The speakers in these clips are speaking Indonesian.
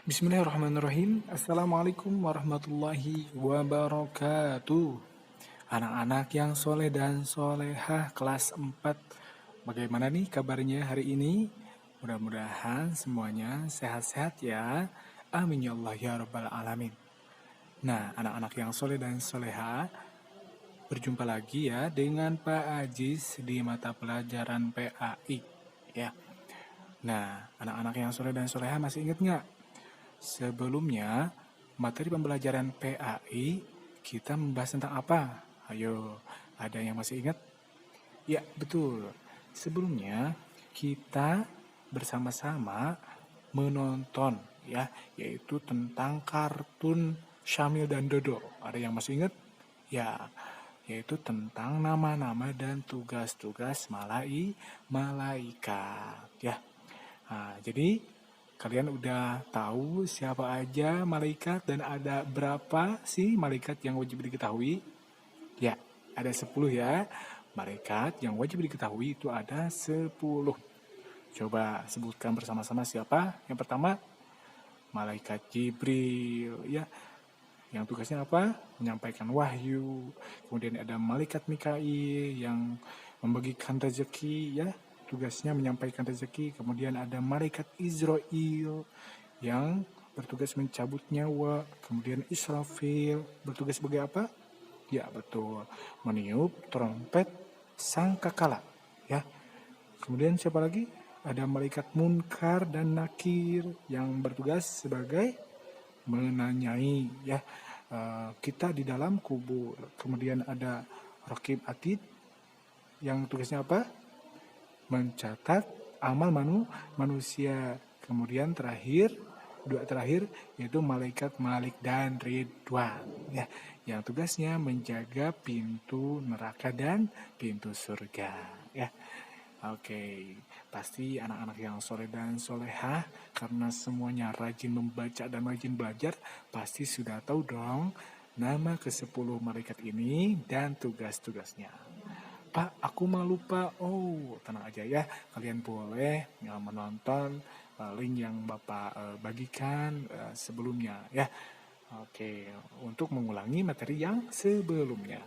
Bismillahirrahmanirrahim. Assalamualaikum warahmatullahi wabarakatuh. Anak-anak yang soleh dan solehah kelas 4. Bagaimana nih kabarnya hari ini? Mudah-mudahan semuanya sehat-sehat ya. Amin ya Allah ya Rabbal Alamin. Nah, anak-anak yang soleh dan soleha, berjumpa lagi ya dengan Pak Ajis di mata pelajaran PAI. Ya. Nah, anak-anak yang soleh dan soleha masih ingat nggak? Sebelumnya, materi pembelajaran PAI kita membahas tentang apa? Ayo, ada yang masih ingat? Ya, betul. Sebelumnya, kita bersama-sama menonton ya, yaitu tentang kartun Syamil dan Dodo. Ada yang masih ingat? Ya, yaitu tentang nama-nama dan tugas-tugas malaikat ya. Nah, jadi kalian udah tahu siapa aja malaikat dan ada berapa sih malaikat yang wajib diketahui? Ya, ada 10 ya. Malaikat yang wajib diketahui itu ada 10. Coba sebutkan bersama-sama siapa? Yang pertama, malaikat Jibril ya. Yang tugasnya apa? Menyampaikan wahyu. Kemudian ada malaikat Mikail yang membagikan rezeki ya. Tugasnya menyampaikan rezeki. Kemudian ada malaikat Israel yang bertugas mencabut nyawa. Kemudian Israfil bertugas sebagai apa? Ya betul, meniup trompet sangkakala ya. Kemudian siapa lagi? Ada malaikat Munkar dan Nakir yang bertugas sebagai menanyai ya, kita di dalam kubur. Kemudian ada Raqib Atid yang tugasnya apa? Mencatat amal manusia. Kemudian dua terakhir yaitu malaikat Malik dan Ridwan ya, yang tugasnya menjaga pintu neraka dan pintu surga ya. Oke, pasti anak-anak yang soleh dan solehah karena semuanya rajin membaca dan rajin belajar pasti sudah tahu dong nama ke-10 malaikat ini dan tugas-tugasnya. Pak, aku malu Pak. Oh, tenang aja ya. Kalian boleh menonton link yang Bapak bagikan sebelumnya ya. Oke, untuk mengulangi materi yang sebelumnya.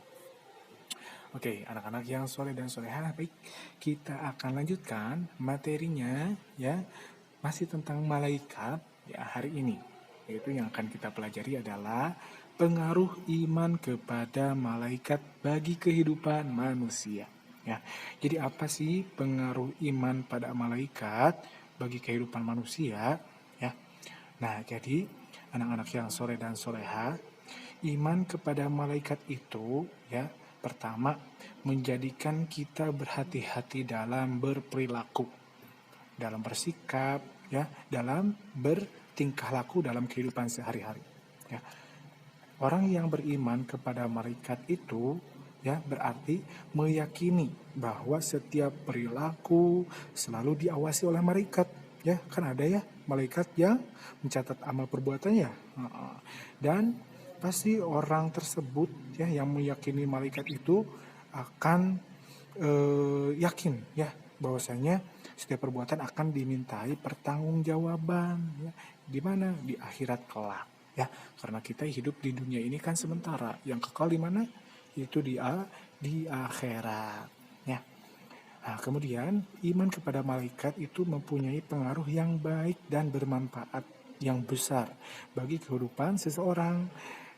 Oke, anak-anak yang soleh dan soleha, baik, kita akan lanjutkan materinya ya, masih tentang malaikat ya hari ini. Yaitu yang akan kita pelajari adalah pengaruh iman kepada malaikat bagi kehidupan manusia. Ya, jadi apa sih pengaruh iman pada malaikat bagi kehidupan manusia? Ya, nah jadi anak-anak yang soleh dan soleha, iman kepada malaikat itu ya, pertama menjadikan kita berhati-hati dalam berperilaku, dalam bersikap ya, dalam bertingkah laku dalam kehidupan sehari-hari ya. Orang yang beriman kepada malaikat itu ya berarti meyakini bahwa setiap perilaku selalu diawasi oleh malaikat ya. Kan ada ya malaikat yang mencatat amal perbuatannya. Dan pasti orang tersebut ya yang meyakini malaikat itu akan yakin ya bahwasanya setiap perbuatan akan dimintai pertanggungjawaban ya, di mana di akhirat kelak ya, karena kita hidup di dunia ini kan sementara, yang kekal di mana? Itu di akhirat ya. Nah, kemudian iman kepada malaikat itu mempunyai pengaruh yang baik dan bermanfaat yang besar bagi kehidupan seseorang.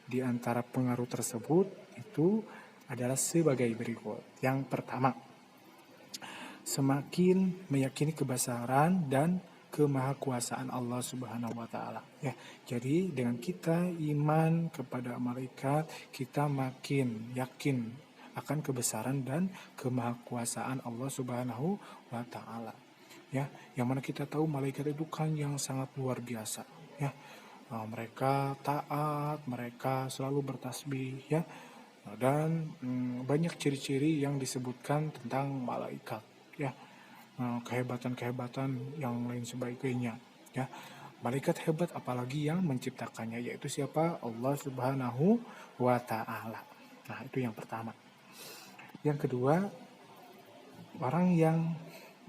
Di antara pengaruh tersebut itu adalah sebagai berikut. Yang pertama, semakin meyakini kebesaran dan kemahakuasaan Allah Subhanahu wa taala ya. Jadi dengan kita iman kepada malaikat, kita makin yakin akan kebesaran dan kemahakuasaan Allah Subhanahu wa taala. Ya, yang mana kita tahu malaikat itu kan yang sangat luar biasa ya. Mereka taat, mereka selalu bertasbih ya. Dan banyak ciri-ciri yang disebutkan tentang malaikat ya, kehebatan-kehebatan yang lain sebagainya ya. Malaikat hebat apalagi yang menciptakannya, yaitu siapa? Allah Subhanahu wa taala. Nah, itu yang pertama. Yang kedua, orang yang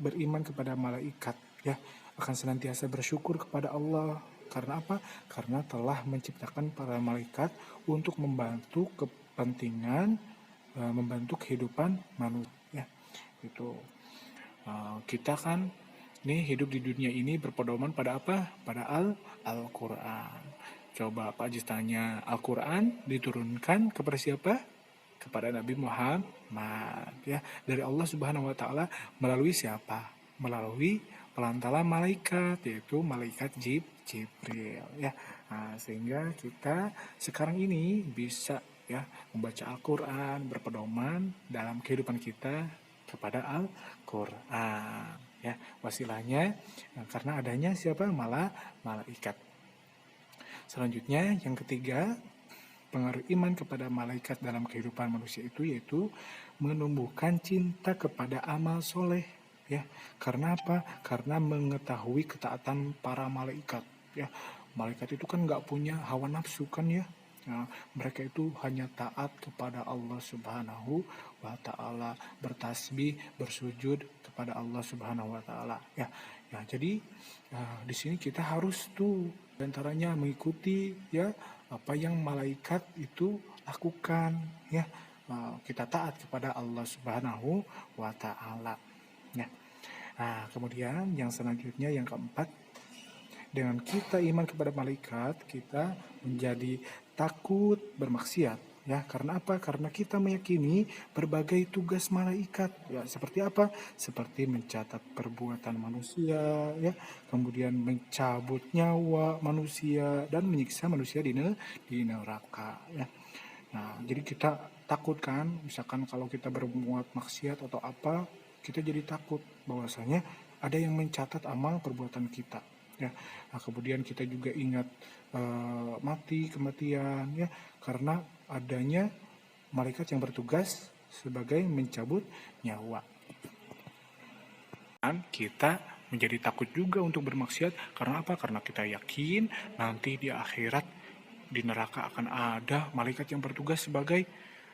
beriman kepada malaikat ya akan senantiasa bersyukur kepada Allah Karena apa? Karena telah menciptakan para malaikat untuk membantu kepentingan, membantu kehidupan manusia. Itu kita kan nih hidup di dunia ini berpedoman pada apa? Pada Al-Quran. Coba Pak Ajis tanya, Al-Quran diturunkan kepada siapa? Kepada Nabi Muhammad, ya, dari Allah Subhanahu wa taala melalui siapa? Melalui pelantara malaikat, yaitu malaikat Jibril, ya. Nah, sehingga kita sekarang ini bisa ya membaca Al-Quran, berpedoman dalam kehidupan kita kepada Al-Quran, ya, wasilahnya karena adanya siapa? Malaikat. Selanjutnya yang ketiga, pengaruh iman kepada malaikat dalam kehidupan manusia itu yaitu menumbuhkan cinta kepada amal soleh, ya. Karena apa? Karena mengetahui ketaatan para malaikat, ya. Malaikat itu kan nggak punya hawa nafsu kan, ya. Nah, mereka itu hanya taat kepada Allah Subhanahu wa taala, bertasbih, bersujud kepada Allah Subhanahu wa taala, ya. Ya, jadi di sini kita harus tuh antaranya mengikuti ya apa yang malaikat itu lakukan, ya. Kita taat kepada Allah Subhanahu wa taala, ya. Nah, kemudian yang selanjutnya yang keempat, dengan kita iman kepada malaikat, kita menjadi takut bermaksiat, ya. Karena apa? Karena kita meyakini berbagai tugas malaikat, ya. Seperti apa? Seperti mencatat perbuatan manusia, ya. Kemudian mencabut nyawa manusia dan menyiksa manusia di neraka, ya. Nah, jadi kita takut kan, misalkan kalau kita berbuat maksiat atau apa, kita jadi takut bahwasanya ada yang mencatat amal perbuatan kita, ya. Nah, kemudian kita juga ingat kematian, ya, karena adanya malaikat yang bertugas sebagai mencabut nyawa. Dan kita menjadi takut juga untuk bermaksiat karena apa? Karena kita yakin nanti di akhirat di neraka akan ada malaikat yang bertugas sebagai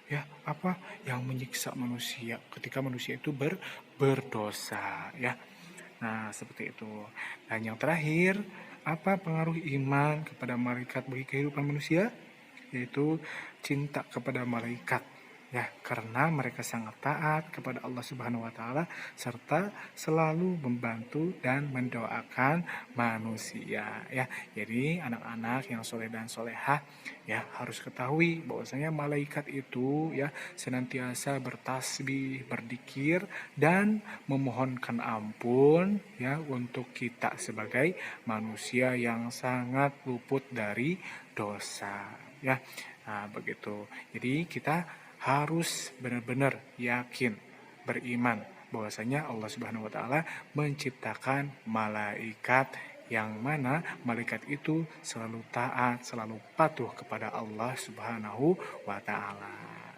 ya apa? Yang menyiksa manusia ketika manusia itu berdosa, ya. Nah, seperti itu. Dan yang terakhir, apa pengaruh iman kepada malaikat bagi kehidupan manusia? Yaitu cinta kepada malaikat, ya, karena mereka sangat taat kepada Allah Subhanahu wa taala serta selalu membantu dan mendoakan manusia, ya. Jadi anak-anak yang soleh dan solehah ya harus ketahui bahwasanya malaikat itu ya senantiasa bertasbih, berzikir dan memohonkan ampun ya untuk kita sebagai manusia yang sangat luput dari dosa, ya. Nah, begitu. Jadi kita harus benar-benar yakin, beriman bahwasanya Allah Subhanahu wa taala menciptakan malaikat yang mana malaikat itu selalu taat, selalu patuh kepada Allah Subhanahu wa taala,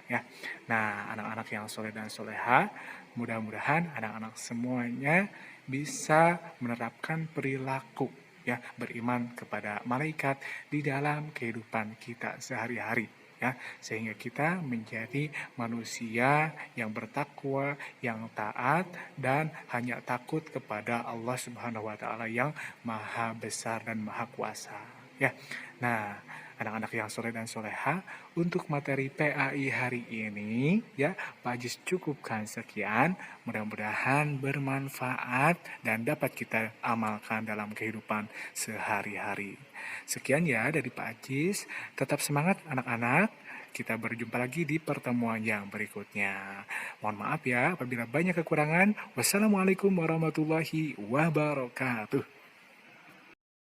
ya. Nah, anak-anak yang soleh dan soleha, mudah-mudahan anak-anak semuanya bisa menerapkan perilaku ya beriman kepada malaikat di dalam kehidupan kita sehari-hari, ya, sehingga kita menjadi manusia yang bertakwa, yang taat dan hanya takut kepada Allah Subhanahu wa taala yang maha besar dan maha kuasa, ya. Nah, anak-anak yang soleh dan soleha, untuk materi PAI hari ini ya Pak Ajis cukupkan sekian. Mudah-mudahan bermanfaat dan dapat kita amalkan dalam kehidupan sehari-hari. Sekian ya dari Pak Ajis. Tetap semangat anak-anak. Kita berjumpa lagi di pertemuan yang berikutnya. Mohon maaf ya apabila banyak kekurangan. Wassalamualaikum warahmatullahi wabarakatuh.